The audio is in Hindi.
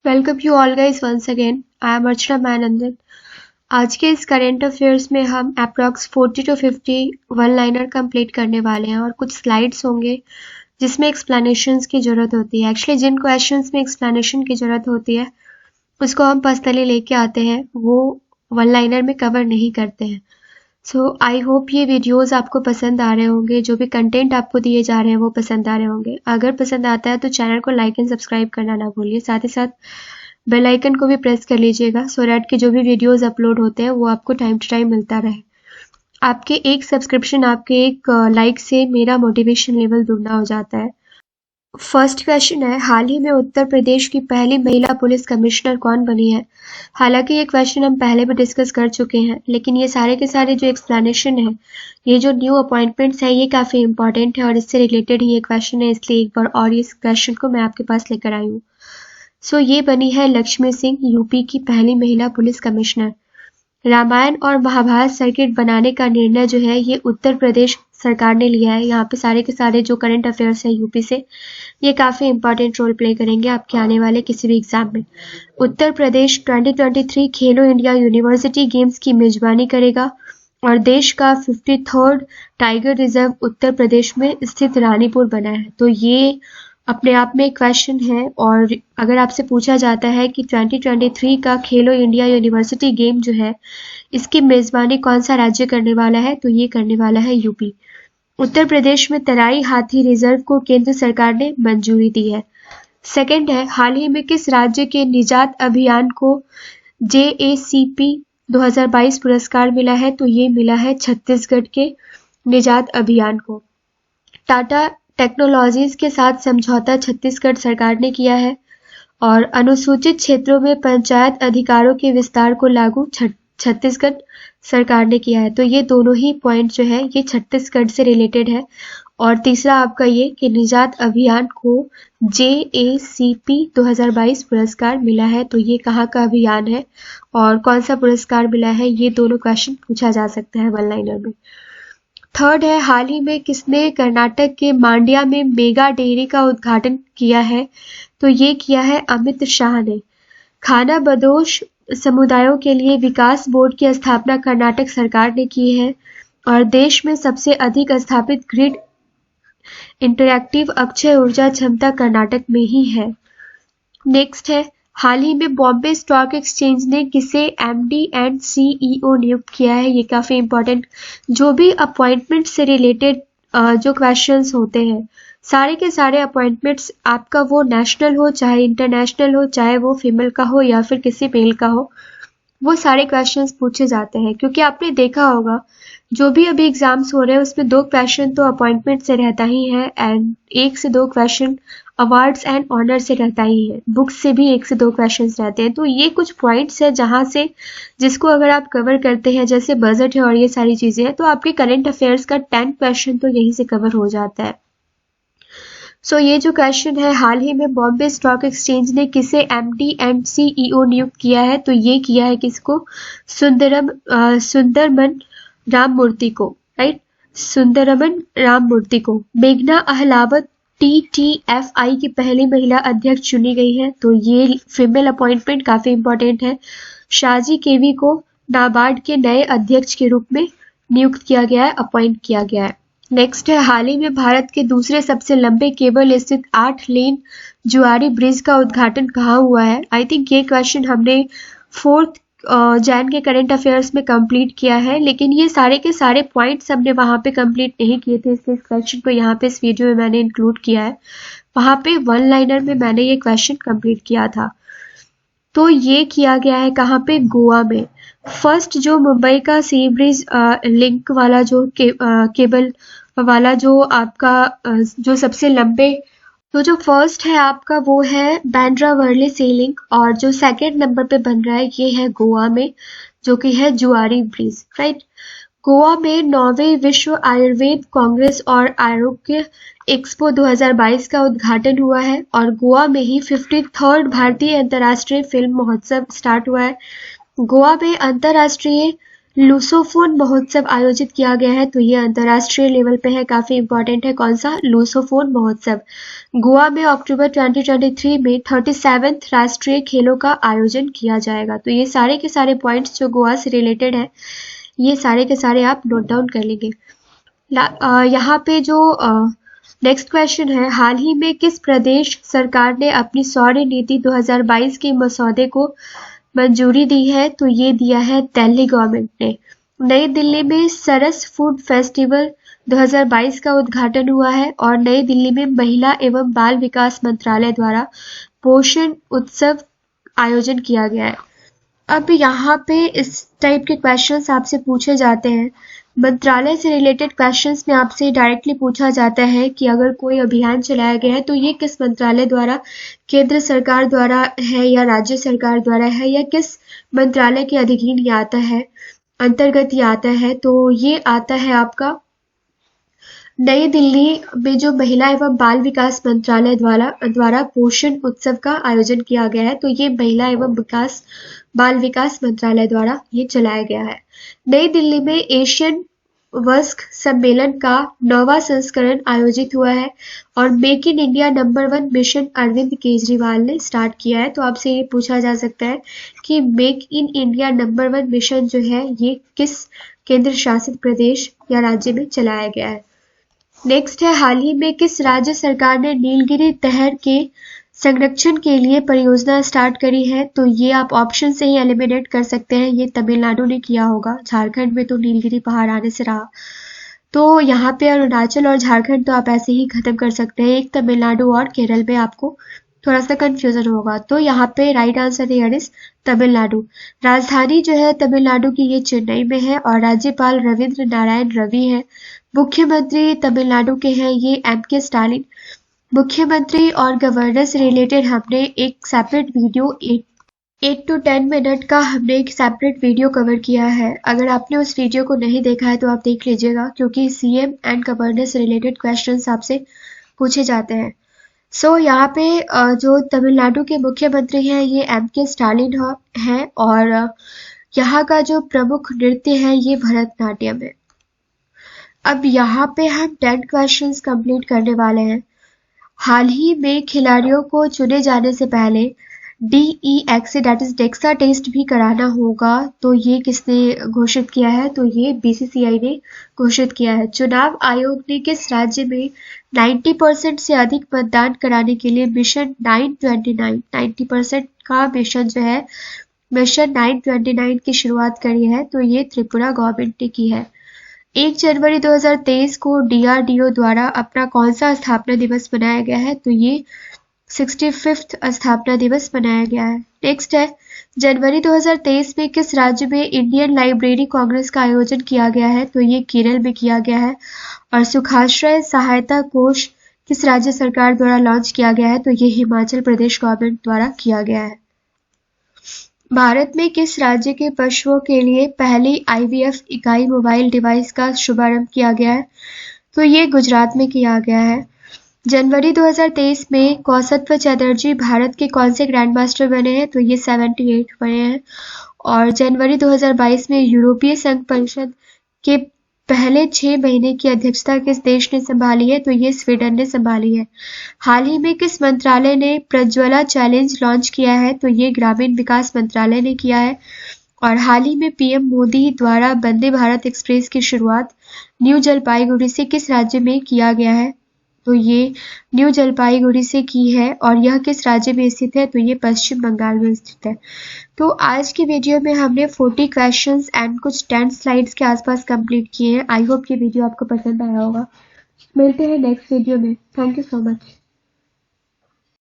Welcome you all guys once again. I am Archana Mainandan. आज के इस करेंट अफेयर्स में हम approx 40 to 50 one liner complete करने वाले हैं और कुछ स्लाइड्स होंगे जिसमें एक्सप्लेनेशंस की ज़रूरत होती है। एक्चुअली जिन क्वेश्चंस में एक्सप्लेनेशन की ज़रूरत होती है उसको हम पर्सनली लेके आते हैं, वो वन लाइनर में कवर नहीं करते हैं। सो आई होप ये वीडियोस आपको पसंद आ रहे होंगे, जो भी कंटेंट आपको दिए जा रहे हैं वो पसंद आ रहे होंगे। अगर पसंद आता है तो चैनल को लाइक एंड सब्सक्राइब करना ना भूलिए, साथ ही साथ बेल आइकन को भी प्रेस कर लीजिएगा सो दैट कि जो भी वीडियोस अपलोड होते हैं वो आपको टाइम टू टाइम मिलता रहे। आपके एक सब्सक्रिप्शन, आपके एक लाइक से मेरा मोटिवेशन लेवल दुगना हो जाता है। फर्स्ट क्वेश्चन है, हाल ही में उत्तर प्रदेश की पहली महिला पुलिस कमिश्नर कौन बनी है? हालांकि ये क्वेश्चन हम पहले भी डिस्कस कर चुके हैं, लेकिन ये सारे के सारे जो एक्सप्लेनेशन है, ये जो न्यू अपॉइंटमेंट्स है, ये काफ़ी इंपॉर्टेंट है और इससे रिलेटेड ही ये क्वेश्चन है, इसलिए एक बार और इस क्वेश्चन को मैं आपके पास लेकर आई हूँ। सो ये बनी है लक्ष्मी सिंह, यूपी की पहली महिला पुलिस कमिश्नर। रामायण और महाभारत सर्किट बनाने का निर्णय जो है ये उत्तर प्रदेश सरकार ने लिया है। यहाँ पे सारे के सारे जो करंट अफेयर्स है यूपी से, ये काफ़ी इंपॉर्टेंट रोल प्ले करेंगे आपके आने वाले किसी भी एग्जाम में। उत्तर प्रदेश 2023 खेलो इंडिया यूनिवर्सिटी गेम्स की मेजबानी करेगा और देश का 53rd tiger reserve Uttar Pradesh में स्थित रानीपुर बना है। तो ये अपने आप में एक क्वेश्चन है, और अगर आपसे पूछा जाता है कि 2023 का खेलो इंडिया यूनिवर्सिटी गेम जो है इसकी मेजबानी कौन सा राज्य करने वाला है, तो ये करने वाला है यूपी। उत्तर प्रदेश में तराई हाथी रिजर्व को केंद्र सरकार ने मंजूरी दी है। सेकंड है, हाल ही में किस राज्य के निजात अभियान को JACP 2022 पुरस्कार मिला है, तो ये मिला है छत्तीसगढ़ के निजात अभियान को। टाटा टेक्नोलॉजीज के साथ समझौता छत्तीसगढ़ सरकार ने किया है और अनुसूचित क्षेत्रों में पंचायत अधिकारों के विस्तार को लागू छत्तीसगढ़ सरकार ने किया है। तो ये दोनों ही पॉइंट जो है ये छत्तीसगढ़ से रिलेटेड है। और तीसरा आपका ये कि निजात अभियान को JACP 2022 पुरस्कार मिला है, तो ये कहाँ का अभियान है और कौन सा पुरस्कार मिला है, ये दोनों क्वेश्चन पूछा जा सकता है वन लाइनर में। थर्ड है, हाल ही में किसने कर्नाटक के मांड्या में मेगा डेयरी का उद्घाटन किया है, तो ये किया है अमित शाह ने। खाना बदोश समुदायों के लिए विकास बोर्ड की स्थापना कर्नाटक सरकार ने की है और देश में सबसे अधिक स्थापित ग्रिड इंटरएक्टिव अक्षय ऊर्जा क्षमता कर्नाटक में ही है। नेक्स्ट है, हाल ही में बॉम्बे स्टॉक एक्सचेंज ने किसे MD एंड CEO नियुक्त किया है। ये काफ़ी इंपॉर्टेंट, जो भी अपॉइंटमेंट से रिलेटेड जो क्वेश्चंस होते हैं, सारे के सारे अपॉइंटमेंट्स, आपका वो नेशनल हो चाहे इंटरनेशनल हो, चाहे वो फीमेल का हो या फिर किसी मेल का हो, वो सारे क्वेश्चंस पूछे जाते हैं। क्योंकि आपने देखा होगा जो भी अभी एग्जाम्स हो रहे हैं उसमें 2 क्वेश्चन तो अपॉइंटमेंट से रहता ही है एंड 1 से 2 क्वेश्चन अवार्ड्स एंड ऑनर से रहता ही है। बुक्स से भी 1 से 2 क्वेश्चंस रहते हैं। तो ये कुछ पॉइंट्स है जहां से जिसको अगर आप कवर करते हैं, जैसे बजट है और ये सारी चीजें हैं, तो आपके करंट अफेयर्स का 10 क्वेश्चन तो यहीं से कवर हो जाता है। सो ये जो क्वेश्चन है, हाल ही में बॉम्बे स्टॉक एक्सचेंज ने किसे MD एंड CEO नियुक्त किया है, तो ये किया है किसको? सुंदरमन राममूर्ति को, राइट, सुंदरमन राममूर्ति को। मेघना अहलावत TTFI की पहली महिला अध्यक्ष चुनी गई है, तो ये फीमेल अपॉइंटमेंट काफी इंपॉर्टेंट है। शाजी केवी को नाबार्ड के नए अध्यक्ष के रूप में नियुक्त किया गया है, अपॉइंट किया गया है। नेक्स्ट है, हाल ही में भारत के दूसरे सबसे लंबे केबल स्थित 8 लेन जुआरी ब्रिज का उद्घाटन कहाँ हुआ है? आई थिंक ये क्वेश्चन हमने 4th जैन के करंट अफेयर्स में कंप्लीट किया है, लेकिन ये सारे के सारे पॉइंट्स हमने वहां पे कंप्लीट नहीं किए थे, इसलिए इस क्वेश्चन को यहाँ पे इस वीडियो में मैंने इंक्लूड किया है। वहां पे वन लाइनर में मैंने ये क्वेश्चन कंप्लीट किया था। तो ये किया गया है कहाँ पे? गोवा में। फर्स्ट जो मुंबई का सी ब्रिज लिंक वाला जो केबल वाला जो आपका जो सबसे लंबे, तो जो फर्स्ट है आपका वो है बांद्रा वर्ली सी लिंक, और जो सेकंड नंबर पे बन रहा है ये है गोवा में, जो कि है जुआरी ब्रिज, राइट। गोवा में 9वें विश्व आयुर्वेद कांग्रेस और आरोग्य एक्सपो 2022 का उद्घाटन हुआ है और गोवा में ही 53rd भारतीय अंतर्राष्ट्रीय फिल्म महोत्सव स्टार्ट हुआ है। गोवा में अंतर्राष्ट्रीय लूसोफोन महोत्सव आयोजित किया गया है, तो ये अंतर्राष्ट्रीय लेवल पे है, काफी इंपॉर्टेंट है। कौन सा? लूसोफोन महोत्सव। गोवा में अक्टूबर 2023 में 37th राष्ट्रीय खेलों का आयोजन किया जाएगा। तो ये सारे के सारे पॉइंट्स जो गोवा से रिलेटेड है, ये सारे के सारे आप नोट डाउन कर लेंगे। यहाँ पे जो नेक्स्ट क्वेश्चन है, हाल ही में किस प्रदेश सरकार ने अपनी सौर नीति 2022 के मसौदे को मंजूरी दी है? तो ये दिया है दिल्ली गवर्नमेंट ने। नई दिल्ली में सरस फूड फेस्टिवल 2022 का उद्घाटन हुआ है और नई दिल्ली में महिला एवं बाल विकास मंत्रालय द्वारा पोषण उत्सव आयोजन किया गया है। अब यहाँ पे इस टाइप के क्वेश्चंस आपसे पूछे जाते हैं। मंत्रालय से रिलेटेड क्वेश्चंस में आपसे डायरेक्टली पूछा जाता है कि अगर कोई अभियान चलाया गया है तो ये किस मंत्रालय द्वारा, केंद्र सरकार द्वारा है या राज्य सरकार द्वारा है या किस मंत्रालय के अधीन ये आता है, अंतर्गत ये आता है? तो ये आता है आपका नई दिल्ली में जो महिला एवं बाल विकास मंत्रालय द्वारा पोषण उत्सव का आयोजन किया गया है। तो ये महिला एवं बाल विकास मंत्रालय द्वारा ये चलाया गया है। नई दिल्ली में एशियन वस्क सम्मेलन का 9वां संस्करण आयोजित हुआ है और make in India number 1 mission Arvind Kejriwal ने स्टार्ट किया है। तो आपसे ये पूछा जा सकता है कि make in India number 1 mission जो है ये किस केंद्र शासित प्रदेश या राज्य में चलाया गया है। नेक्स्ट है, हाल ही में किस राज्य सरकार ने नीलगिरी तहर के संरक्षण के लिए परियोजना स्टार्ट करी है? तो ये आप ऑप्शन से ही एलिमिनेट कर सकते हैं, ये तमिलनाडु ने किया होगा। झारखंड में तो नीलगिरी पहाड़ आने से रहा, तो यहाँ पे अरुणाचल और झारखंड तो आप ऐसे ही खत्म कर सकते हैं। एक तमिलनाडु और केरल में आपको थोड़ा सा कंफ्यूजन होगा, तो यहाँ पे right answer here is Tamil Nadu. राजधानी जो है तमिलनाडु की ये चेन्नई में है और राज्यपाल रविंद्र नारायण रवि है। मुख्यमंत्री तमिलनाडु के हैं ये M.K. स्टालिन। मुख्यमंत्री और गवर्नर से रिलेटेड हमने एक सेपरेट वीडियो 8 to 10 मिनट का हमने एक सेपरेट वीडियो कवर किया है। अगर आपने उस वीडियो को नहीं देखा है तो आप देख लीजिएगा, क्योंकि CM एंड गवर्नर से रिलेटेड क्वेश्चंस आपसे पूछे जाते हैं। सो यहाँ पे जो तमिलनाडु के मुख्यमंत्री हैं ये M.K. स्टालिन हैं और यहाँ का जो प्रमुख नृत्य है ये भरतनाट्यम है। अब यहाँ पे हम 10 क्वेश्चंस कंप्लीट करने वाले हैं। हाल ही में खिलाड़ियों को चुने जाने से पहले DEXA that is DEXA test भी कराना होगा, तो ये किसने घोषित किया है? तो ये BCCI ने घोषित किया है। चुनाव आयोग ने किस राज्य में 90% से अधिक मतदान कराने के लिए मिशन 929 90% का मिशन जो है मिशन 929 की शुरुआत करी है? तो ये त्रिपुरा गवर्नमेंट ने की है। 1 जनवरी 2023 को DRDO द्वारा अपना कौन सा स्थापना दिवस मनाया गया है? तो ये 65वां स्थापना दिवस मनाया गया है। नेक्स्ट है, जनवरी 2023 में किस राज्य में इंडियन लाइब्रेरी कांग्रेस का आयोजन किया गया है? तो ये केरल में किया गया है। और सुखाश्रय सहायता कोष किस राज्य सरकार द्वारा लॉन्च किया गया है? तो ये हिमाचल प्रदेश गवर्नमेंट द्वारा किया गया है। भारत में किस राज्य के पशुओं के लिए पहली IVF इकाई मोबाइल डिवाइस का शुभारंभ किया गया है? तो ये गुजरात में किया गया है। जनवरी 2023 में कौसत्व चटर्जी भारत के कौन से ग्रैंड मास्टर बने हैं? तो ये 78 बने हैं। और जनवरी 2022 में यूरोपीय संघ परिषद के पहले 6 महीने की अध्यक्षता किस देश ने संभाली है? तो ये स्वीडन ने संभाली है। हाल ही में किस मंत्रालय ने प्रज्वला चैलेंज लॉन्च किया है? तो ये ग्रामीण विकास मंत्रालय ने किया है। और हाल ही में PM मोदी द्वारा वंदे भारत एक्सप्रेस की शुरुआत न्यू जलपाईगुड़ी से किस राज्य में किया गया है? तो ये न्यू जलपाईगुड़ी से की है। और यह किस राज्य में स्थित है? तो ये पश्चिम बंगाल में स्थित है। तो आज की वीडियो में हमने 40 क्वेश्चंस एंड कुछ 10 स्लाइड्स के आसपास कंप्लीट किए हैं। आई होप ये वीडियो आपको पसंद आया होगा। मिलते हैं नेक्स्ट वीडियो में। Thank you so much.